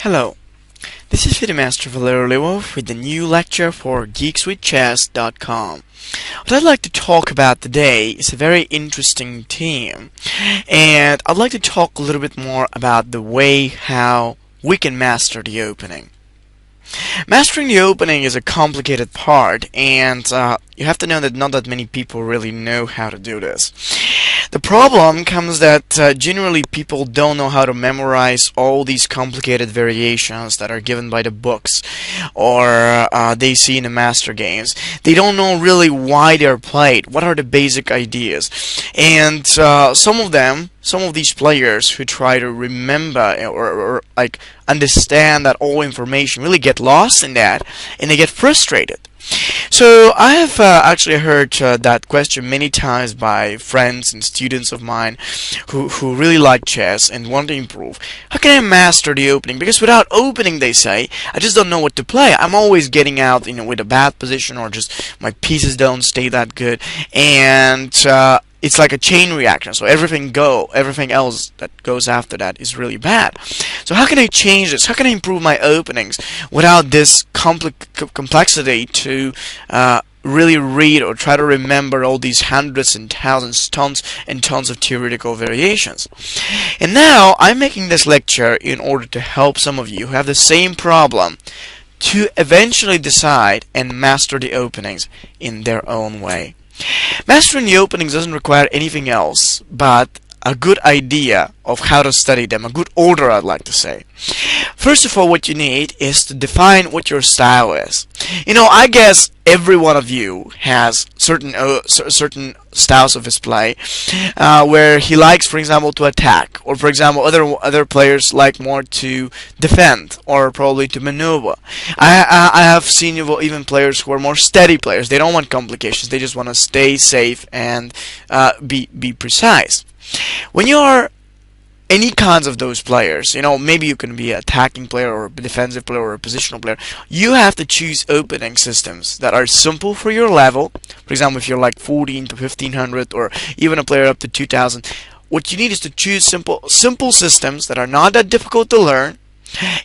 Hello, this is Fidemaster Valerio Lewov with the new lecture for geekswithchess.com. What I'd like to talk about today is a very interesting theme, and I'd like to talk a little bit more about the way how we can master the opening. Mastering the opening is a complicated part, and you have to know that not that many people really know how to do this. The problem comes that generally people don't know how to memorize all these complicated variations that are given by the books or they see in the master games. They don't know really why they're played, what are the basic ideas. And some of these players who try to remember or like understand that all information really get lost in that, and they get frustrated. So I have actually heard that question many times by friends and students of mine who really like chess and want to improve. How can I master the opening? Because without opening, they say, I just don't know what to play. I'm always getting out, with a bad position, or just my pieces don't stay that good, and it's like a chain reaction. So everything else that goes after that is really bad. So how can I change this? How can I improve my openings without this complexity to really read or try to remember all these hundreds and thousands, tons and tons of theoretical variations? And now I'm making this lecture in order to help some of you who have the same problem to eventually decide and master the openings in their own way. Mastering the openings doesn't require anything else but a good idea of how to study them, a good order, I'd like to say. First of all, what you need is to define what your style is. I guess every one of you has certain styles of his play where he likes, for example, to attack, or for example, other players like more to defend or probably to maneuver. I have seen even players who are more steady players. They don't want complications. They just want to stay safe and be precise. When you are any kinds of those players, maybe you can be an attacking player or a defensive player or a positional player, you have to choose opening systems that are simple for your level. For example, if you're like 14 to 1500 or even a player up to 2000, what you need is to choose simple systems that are not that difficult to learn,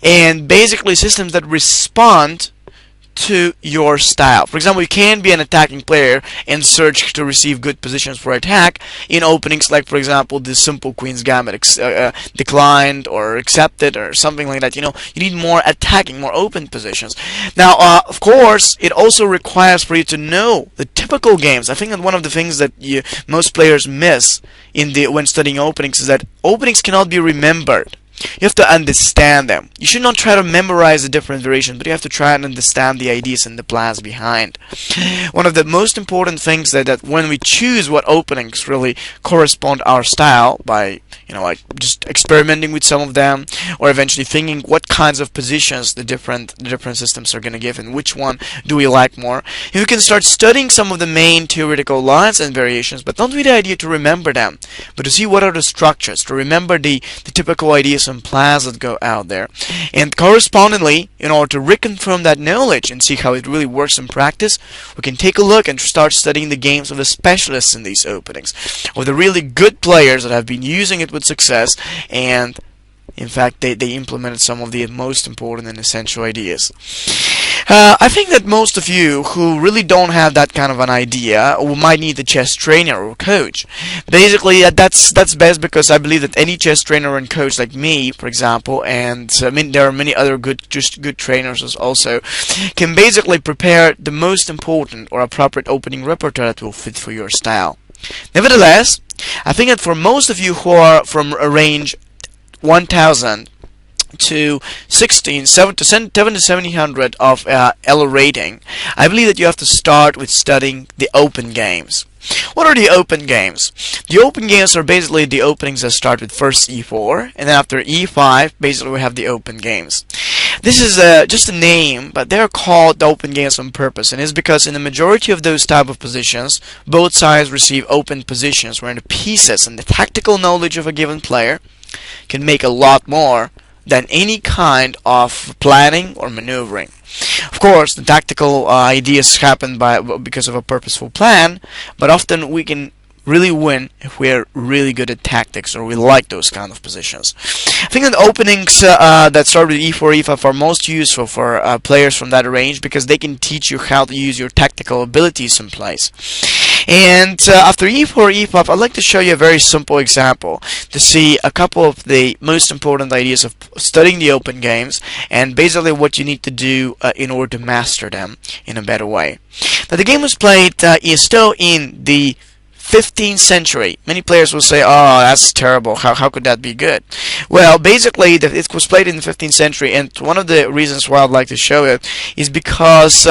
and basically systems that respond to your style. For example, you can be an attacking player and search to receive good positions for attack in openings like, for example, the simple Queen's Gambit declined or accepted or something like that. You need more attacking, more open positions. Now, of course, it also requires for you to know the typical games. I think that one of the things that most players miss when studying openings is that openings cannot be remembered. You have to understand them. You should not try to memorize the different variations, but you have to try and understand the ideas and the plans behind. One of the most important things that when we choose what openings really correspond our style by, like just experimenting with some of them, or eventually thinking what kinds of positions the different systems are going to give and which one do we like more. You can start studying some of the main theoretical lines and variations, but not with the idea to remember them, but to see what are the structures, to remember the typical ideas and plans that go out there. And correspondingly, in order to reconfirm that knowledge and see how it really works in practice, we can take a look and start studying the games of the specialists in these openings, of the really good players that have been using it with success, and in fact they implemented some of the most important and essential ideas. I think that most of you who really don't have that kind of an idea or might need a chess trainer or coach. Basically, that's best, because I believe that any chess trainer and coach like me, for example, and there are many other good trainers also, can basically prepare the most important or appropriate opening repertoire that will fit for your style. Nevertheless, I think that for most of you who are from a range 1000 to 7 to 1700 of Elo rating, I believe that you have to start with studying the open games. What are the open games? The open games are basically the openings that start with first e4, and then after e5, basically we have the open games. This is just a name, but they're called the open games on purpose, and it's because in the majority of those type of positions, both sides receive open positions where the pieces and the tactical knowledge of a given player can make a lot more than any kind of planning or maneuvering. Of course, the tactical ideas happen because of a purposeful plan, but often we can really win if we're really good at tactics, or we like those kind of positions. I think that openings that start with e4, e5 are most useful for players from that range, because they can teach you how to use your tactical abilities in place. And after e4, e5, I'd like to show you a very simple example to see a couple of the most important ideas of studying the open games, and basically what you need to do in order to master them in a better way. Now, the game was played is still in the 15th century. Many players will say, oh, that's terrible, how could that be good? Well, basically it was played in the 15th century, and one of the reasons why I'd like to show it is because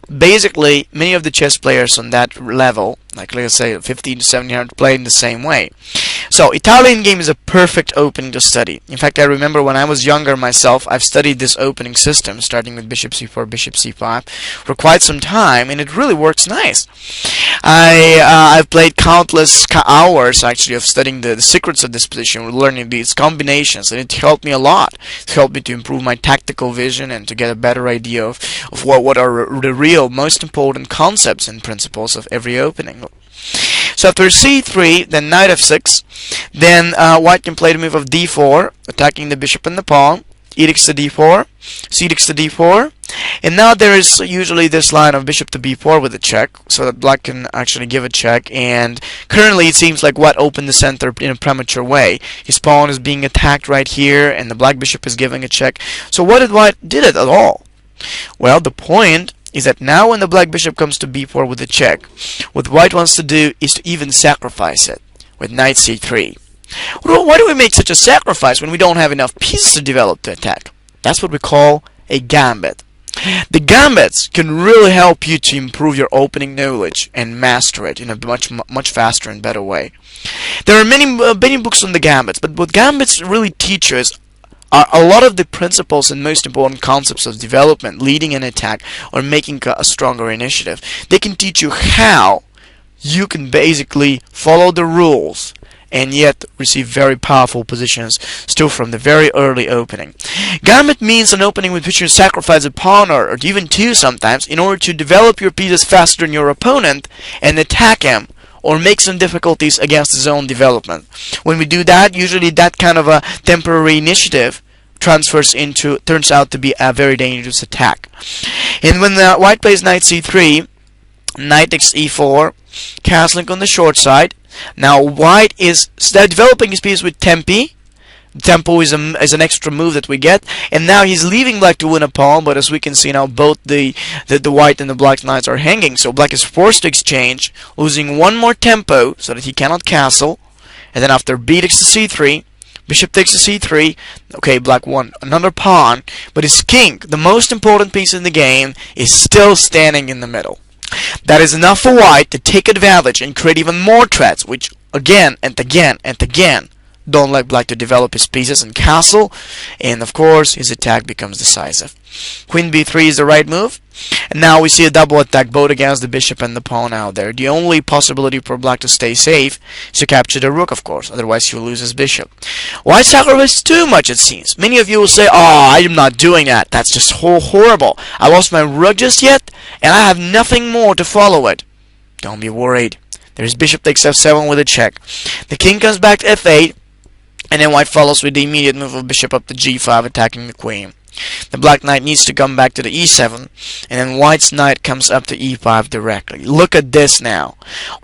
basically many of the chess players on that level, like let's say 15 to 1700, played in the same way. So Italian game is a perfect opening to study. In fact, I remember when I was younger myself, I've studied this opening system, starting with bishop c4, bishop c5 for quite some time, and it really works nice. I've played countless hours actually of studying the secrets of this position, learning these combinations, and it helped me a lot. It helped me to improve my tactical vision and to get a better idea of what are the real most important concepts and principles of every opening. So after c3, then knight f6, then white can play the move of d4, attacking the bishop and the pawn, e takes to d4, c takes to d4, and now there is usually this line of bishop to b4 with a check, so that black can actually give a check, and currently it seems like white opened the center in a premature way. His pawn is being attacked right here, and the black bishop is giving a check. So what did white did it at all? Well, the point is that now when the black bishop comes to b4 with a check, what white wants to do is to even sacrifice it with knight c3. Why do we make such a sacrifice when we don't have enough pieces to develop to attack? That's what we call a gambit. The gambits can really help you to improve your opening knowledge and master it in a much faster and better way. There are many books on the gambits, but what gambits really teach us are a lot of the principles and most important concepts of development, leading an attack, or making a stronger initiative. They can teach you how you can basically follow the rules and yet receive very powerful positions still from the very early opening. Gambit means an opening with which you sacrifice a pawn or even two sometimes in order to develop your pieces faster than your opponent and attack him, or make some difficulties against his own development. When we do that, usually that kind of a temporary initiative turns out to be a very dangerous attack. And when white plays knight c3, knight takes e4, castling on the short side. Now white is developing his piece with tempi. Tempo is an extra move that we get, and now he's leaving black to win a pawn, but as we can see now, both the white and the black knights are hanging, so black is forced to exchange, losing one more tempo so that he cannot castle. And then after b takes to c3, bishop takes to c3, okay, black won another pawn, but his king, the most important piece in the game, is still standing in the middle. That is enough for white to take advantage and create even more threats, which again and again and again don't let black to develop his pieces and castle, and of course his attack becomes decisive. Queen b3 is the right move, and now we see a double attack both against the bishop and the pawn out there. The only possibility for black to stay safe is to capture the rook, of course, otherwise he will lose his bishop. White sacrificed too much, it seems. Many of you will say, oh, I am not doing that, that's just horrible. I lost my rook just yet, and I have nothing more to follow it. Don't be worried. There's bishop takes f7 with a check. The king comes back to f8, and then white follows with the immediate move of bishop up to g5, attacking the queen. The black knight needs to come back to the e7, and then white's knight comes up to e5 directly. Look at this now.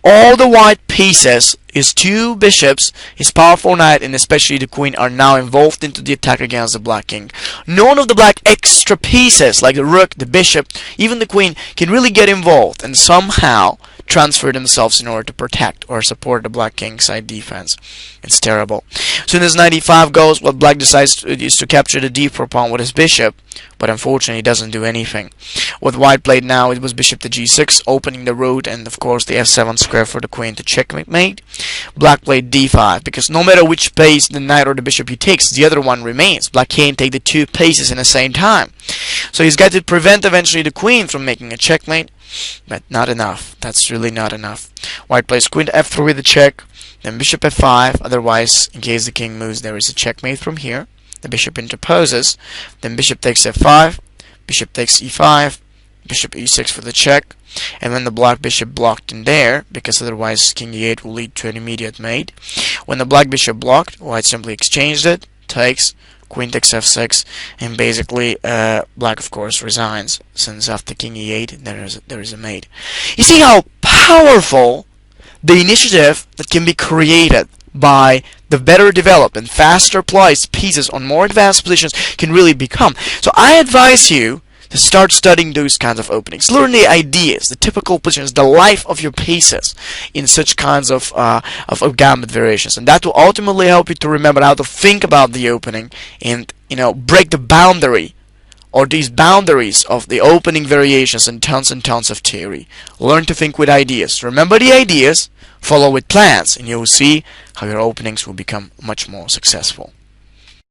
All the white pieces, his two bishops, his powerful knight, and especially the queen, are now involved into the attack against the black king. None of the black extra pieces, like the rook, the bishop, even the queen, can really get involved and somehow transfer themselves in order to protect or support the black king's side defense. It's terrible. As soon as knight e5 goes, what black decides is to capture the d4 pawn with his bishop, but unfortunately it doesn't do anything. What white played now, it was bishop to g6, opening the road, and of course the f7 square for the queen to checkmate. Black played d5, because no matter which pace the knight or the bishop he takes, the other one remains. Black can't take the two paces in the same time. So he's got to prevent eventually the queen from making a checkmate, but not enough. That's really not enough. White plays queen to f3 with a check, then bishop f5, otherwise in case the king moves there is a checkmate from here. The bishop interposes, then bishop takes f5, bishop takes e5, bishop e6 for the check, and when the black bishop blocked in there, because otherwise king e8 will lead to an immediate mate. When the black bishop blocked, white simply exchanged it, takes, queen takes f6, and basically black of course resigns, since after king e8 there is a mate. You see how powerful the initiative that can be created by the better developed and faster placed pieces on more advanced positions can really become. So I advise you to start studying those kinds of openings. Learn the ideas, the typical positions, the life of your pieces in such kinds of gambit variations, and that will ultimately help you to remember how to think about the opening and break the boundary or these boundaries of the opening variations and tons of theory. Learn to think with ideas. Remember the ideas, follow with plans, and you will see how your openings will become much more successful.